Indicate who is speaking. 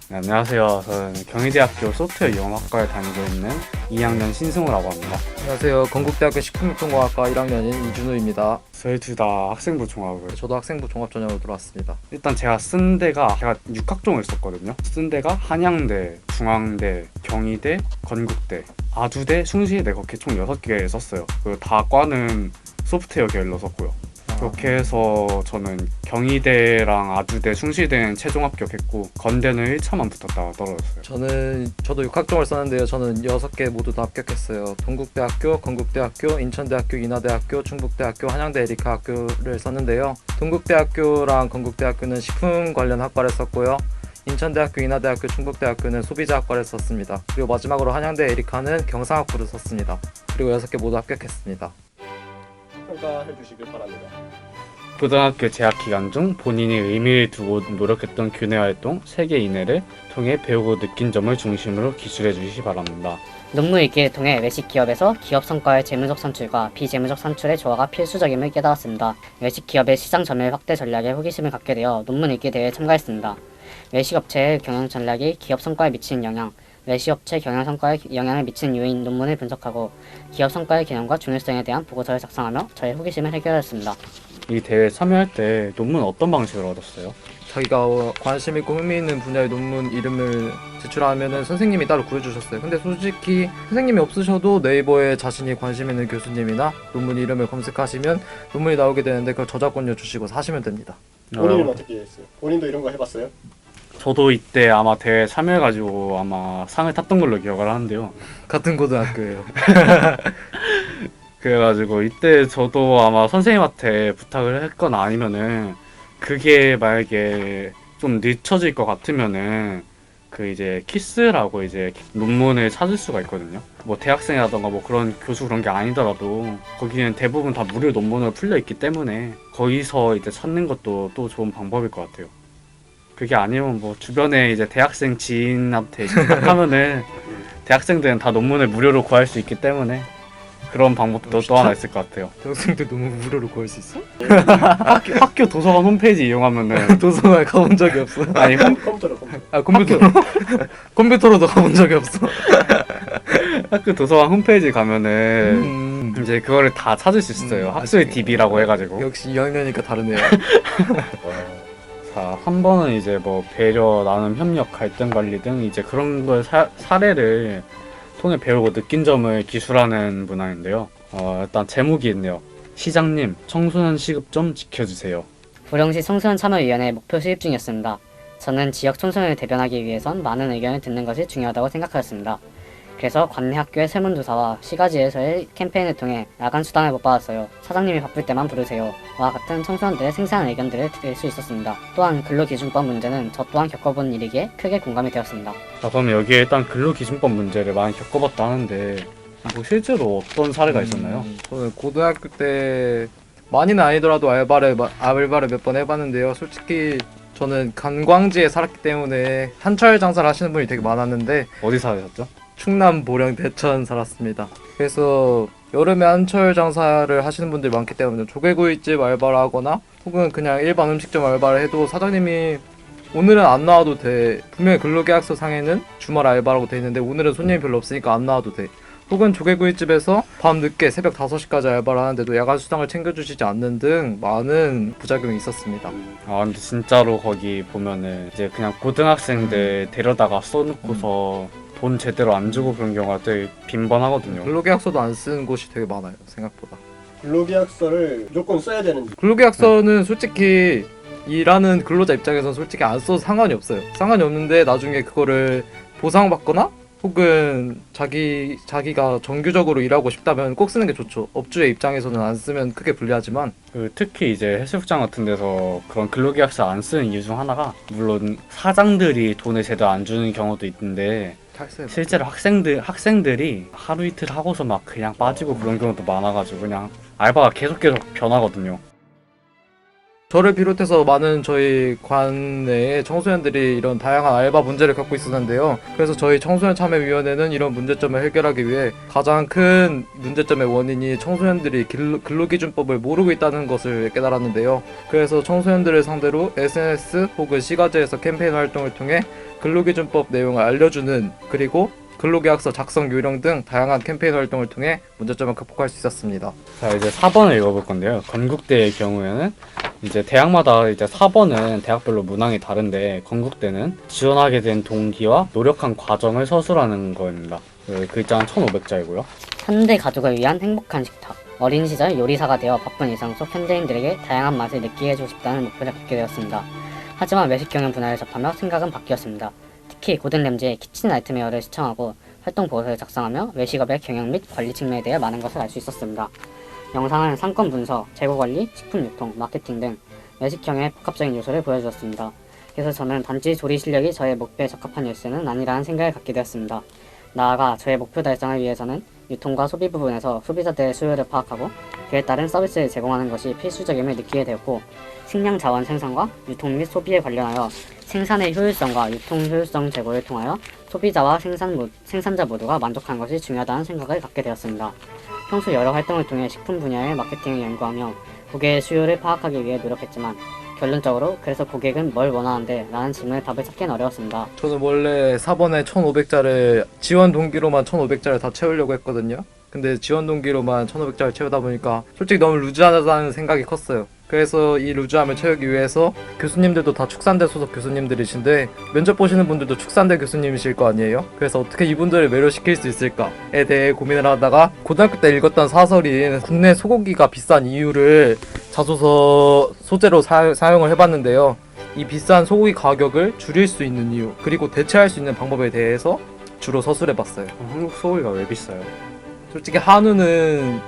Speaker 1: 네, 안녕하세요. 저는 경희대학교 소프트웨어 융합학과에 다니고 있는 2학년 신승우라고 합니다.
Speaker 2: 안녕하세요. 건국대학교 식품유통공학과 1학년인 이준우입니다.
Speaker 1: 저희 둘 다 학생부 종합을.
Speaker 2: 저도 학생부 종합전형으로 들어왔습니다.
Speaker 1: 일단 제가 제가 6학종을 썼거든요. 쓴 데가 한양대, 중앙대, 경희대, 건국대, 아주대, 숭실대 그렇게 총 6개 썼어요. 그 다 과는 소프트웨어 계열로 썼고요. 그렇게 해서 저는 경희대랑 아주대, 숭실대는 최종 합격했고 건대는 1차만 붙었다가 떨어졌어요.
Speaker 2: 저도 6학종을 썼는데요. 저는 6개 모두 다 합격했어요. 동국대학교, 건국대학교, 인천대학교, 인하대학교, 충북대학교, 한양대 에리카학교를 썼는데요. 동국대학교랑 건국대학교는 식품 관련 학과를 썼고요. 인천대학교, 인하대학교, 충북대학교는 소비자학과를 썼습니다. 그리고 마지막으로 한양대 에리카는 경상학부를 썼습니다. 그리고 6개 모두 합격했습니다.
Speaker 3: 평가해 주시길 바랍니다.
Speaker 1: 고등학교 재학 기간 중 본인이 의미를 두고 노력했던 교내 활동 3개 이내를 통해 배우고 느낀 점을 중심으로 기술해 주시기 바랍니다.
Speaker 4: 논문 읽기를 통해 외식 기업에서 기업 성과의 재무적 산출과 비재무적 산출의 조화가 필수적임을 깨달았습니다. 외식 기업의 시장 점유율 확대 전략에 호기심을 갖게 되어 논문 읽기 대회에 참가했습니다. 외식 업체의 경영 전략이 기업 성과에 미치는 영향, 외식업체 경영 성과에 영향을 미치는 요인 논문을 분석하고 기업 성과의 개념과 중요성에 대한 보고서를 작성하며 저의 호기심을 해결했습니다.
Speaker 1: 이 대회에 참여할 때 논문 어떤 방식으로 얻었어요?
Speaker 2: 자기가 관심 있고 흥미 있는 분야의 논문 이름을 제출하면은 선생님이 따로 구해주셨어요. 근데 솔직히 선생님이 없으셔도 네이버에 자신이 관심 있는 교수님이나 논문 이름을 검색하시면 논문이 나오게 되는데 그걸 저작권료 주시고 사시면 됩니다.
Speaker 3: 본인은 어떻게 했어요? 본인도 이런 거 해봤어요?
Speaker 1: 저도 이때 아마 대회 참여해가지고 아마 상을 탔던 걸로 기억을 하는데요.
Speaker 2: 같은 고등학교예요.
Speaker 1: 그래가지고 이때 저도 아마 선생님한테 부탁을 했거나 아니면은 그게 만약에 좀 늦춰질 것 같으면은 그 이제 키스라고 이제 논문을 찾을 수가 있거든요. 뭐 대학생이라던가 뭐 그런 교수 그런 게 아니더라도 거기는 대부분 다 무료 논문으로 풀려 있기 때문에 거기서 이제 찾는 것도 또 좋은 방법일 것 같아요. 그게 아니면 뭐 주변에 이제 대학생 지인한테 부탁하면은 대학생들은 다 논문을 무료로 구할 수 있기 때문에 그런 방법도 또 하나 있을 것 같아요.
Speaker 2: 대학생들 논문 무료로 구할 수 있어?
Speaker 1: 학교 도서관 홈페이지 이용하면은
Speaker 2: 도서관에 가본 적이 없어.
Speaker 1: 아니
Speaker 3: 컴퓨터로.
Speaker 2: 아 컴퓨터 컴퓨터로도 가본 적이 없어.
Speaker 1: 학교 도서관 홈페이지 가면은 이제 그거를 다 찾을 수 있어요. 학술 DB라고 해가지고.
Speaker 2: 역시 2학년이니까 다르네요.
Speaker 1: 자, 한 번은 이제 뭐 배려, 나눔, 협력, 갈등 관리 등 이제 그런 걸 사례를 통해 배우고 느낀 점을 기술하는 문항인데요. 일단 제목이 있네요. 시장님, 청소년 시급 좀 지켜주세요.
Speaker 4: 부령시 청소년참여위원회 목표 수립 중이었습니다. 저는 지역 청소년을 대변하기 위해선 많은 의견을 듣는 것이 중요하다고 생각하였습니다. 그래서 관내 학교의 설문조사와 시가지에서의 캠페인을 통해 야간 수당을 못 받았어요. 사장님이 바쁠 때만 부르세요. 와 같은 청소년들의 생생한 의견들을 들을 수 있었습니다. 또한 근로기준법 문제는 저 또한 겪어본 일이기에 크게 공감이 되었습니다.
Speaker 1: 자, 그럼 여기에 일단 근로기준법 문제를 많이 겪어봤다 하는데 뭐 실제로 어떤 사례가 있었나요?
Speaker 2: 저는 고등학교 때 많이는 아니더라도 알바를 몇 번 해봤는데요. 솔직히 저는 관광지에 살았기 때문에 한철 장사를 하시는 분이 되게 많았는데
Speaker 1: 어디 사셨죠?
Speaker 2: 충남 보령 대천 살았습니다. 그래서 여름에 한철 장사를 하시는 분들이 많기 때문에 조개구이집 알바를 하거나 혹은 그냥 일반 음식점 알바를 해도 사장님이 오늘은 안 나와도 돼. 분명히 근로계약서 상에는 주말 알바라고 돼 있는데 오늘은 손님이 별로 없으니까 안 나와도 돼. 혹은 조개구이집에서 밤 늦게 새벽 5시까지 알바를 하는데도 야간 수당을 챙겨주시지 않는 등 많은 부작용이 있었습니다.
Speaker 1: 아 근데 진짜로 거기 보면은 이제 그냥 고등학생들 데려다가 써놓고서 돈 제대로 안 주고 그런 경우가 되게 빈번하거든요.
Speaker 2: 근로계약서도 안 쓰는 곳이 되게 많아요, 생각보다.
Speaker 3: 근로계약서를 무조건 써야 되는지.
Speaker 2: 근로계약서는 솔직히 일하는 근로자 입장에서는 솔직히 안 써도 상관이 없어요. 상관이 없는데 나중에 그거를 보상받거나 혹은 자기가 정규적으로 일하고 싶다면 꼭 쓰는 게 좋죠. 업주의 입장에서는 안 쓰면 크게 불리하지만
Speaker 1: 특히 이제 해수욕장 같은 데서 그런 근로계약서 안 쓰는 이유 중 하나가 물론 사장들이 돈을 제대로 안 주는 경우도 있는데 실제로 학생들이 하루 이틀 하고서 막 그냥 빠지고 그런 경우도 많아가지고 그냥 알바가 계속 변하거든요.
Speaker 2: 저를 비롯해서 많은 저희 관 내의 청소년들이 이런 다양한 알바 문제를 겪고 있었는데요. 그래서 저희 청소년 참여위원회는 이런 문제점을 해결하기 위해 가장 큰 문제점의 원인이 청소년들이 근로기준법을 모르고 있다는 것을 깨달았는데요. 그래서 청소년들을 상대로 SNS 혹은 시가지에서 캠페인 활동을 통해 근로기준법 내용을 알려주는, 그리고 근로계약서 작성 요령 등 다양한 캠페인 활동을 통해 문제점을 극복할 수 있었습니다.
Speaker 1: 자, 이제 4번을 읽어볼 건데요. 건국대의 경우에는 이제 대학마다 이제 4번은 대학별로 문항이 다른데, 건국대는 지원하게 된 동기와 노력한 과정을 서술하는 거입니다. 그 글자는 1500자이고요.
Speaker 4: 현대 가족을 위한 행복한 식탁. 어린 시절 요리사가 되어 바쁜 일상 속 현대인들에게 다양한 맛을 느끼게 해주고 싶다는 목표를 갖게 되었습니다. 하지만 외식 경영 분야를 접하며 생각은 바뀌었습니다. 특히 고든 램지의 키친 나이트메어를 시청하고 활동 보고서를 작성하며 외식업의 경영 및 관리 측면에 대해 많은 것을 알 수 있었습니다. 영상은 상권 분석, 재고 관리, 식품 유통, 마케팅 등 외식 경영의 복합적인 요소를 보여주었습니다. 그래서 저는 단지 조리 실력이 저의 목표에 적합한 일수는 아니라는 생각을 갖게 되었습니다. 나아가 저의 목표 달성을 위해서는 유통과 소비 부분에서 소비자들의 수요를 파악하고 그에 따른 서비스를 제공하는 것이 필수적임을 느끼게 되었고, 식량 자원 생산과 유통 및 소비에 관련하여 생산의 효율성과 유통 효율성 제고를 통하여 소비자와 생산자 모두가 만족하는 것이 중요하다는 생각을 갖게 되었습니다. 평소 여러 활동을 통해 식품 분야의 마케팅을 연구하며 고객의 수요를 파악하기 위해 노력했지만 결론적으로 그래서 고객은 뭘 원하는데? 라는 질문에 답을 찾기는 어려웠습니다.
Speaker 2: 저는 원래 4번에 1500자를 지원 동기로만 1500자를 다 채우려고 했거든요. 근데 지원 동기로만 1500자를 채우다 보니까 솔직히 너무 루즈하다는 생각이 컸어요. 그래서 이 루즈함을 채우기 위해서, 교수님들도 다 축산대 소속 교수님들이신데 면접 보시는 분들도 축산대 교수님이실 거 아니에요? 그래서 어떻게 이분들을 매료시킬 수 있을까에 대해 고민을 하다가 고등학교 때 읽었던 사설인 국내 소고기가 비싼 이유를 자소서 소재로 사용을 해봤는데요. 이 비싼 소고기 가격을 줄일 수 있는 이유, 그리고 대체할 수 있는 방법에 대해서 주로 서술해봤어요.
Speaker 1: 한국 소고기가 왜 비싸요?
Speaker 2: 솔직히 한우는